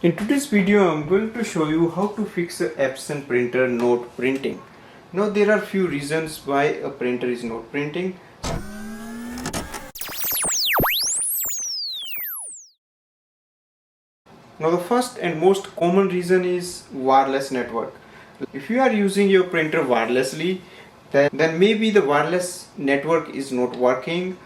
In today's video, I'm going to show you how to fix a Epson printer not printing. Now there are few reasons why a printer is not printing. Now the first and most common reason is wireless network. If you are using your printer wirelessly, then maybe the wireless network is not working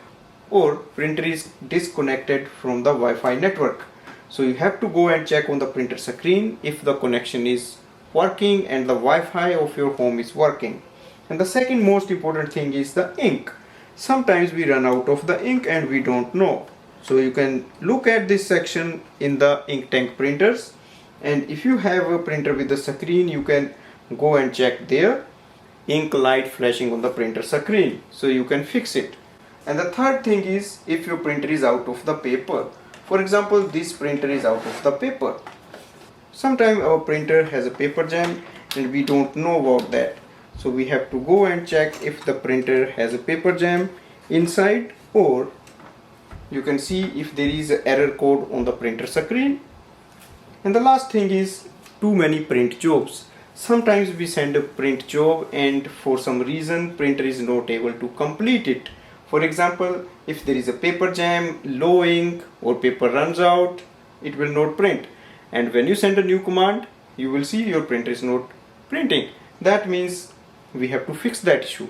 or printer is disconnected from the Wi-Fi network. So you have to go and check on the printer screen if the connection is working and the Wi-Fi of your home is working. And the second most important thing is the ink. Sometimes we run out of the ink and we don't know. So you can look at this section in the ink tank printers, and if you have a printer with the screen, you can go and check there, ink light flashing on the printer screen, so you can fix it. And the third thing is if your printer is out of the paper. For example, this printer is out of the paper. Sometimes our printer has a paper jam and we don't know about that. So we have to go and check if the printer has a paper jam inside, or you can see if there is an error code on the printer screen. And the last thing is too many print jobs. Sometimes we send a print job and for some reason printer is not able to complete it. For example, if there is a paper jam, low ink, or paper runs out, it will not print. And when you send a new command, you will see your printer is not printing. That means we have to fix that issue.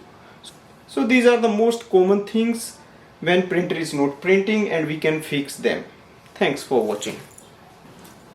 So these are the most common things when printer is not printing, and we can fix them. Thanks for watching.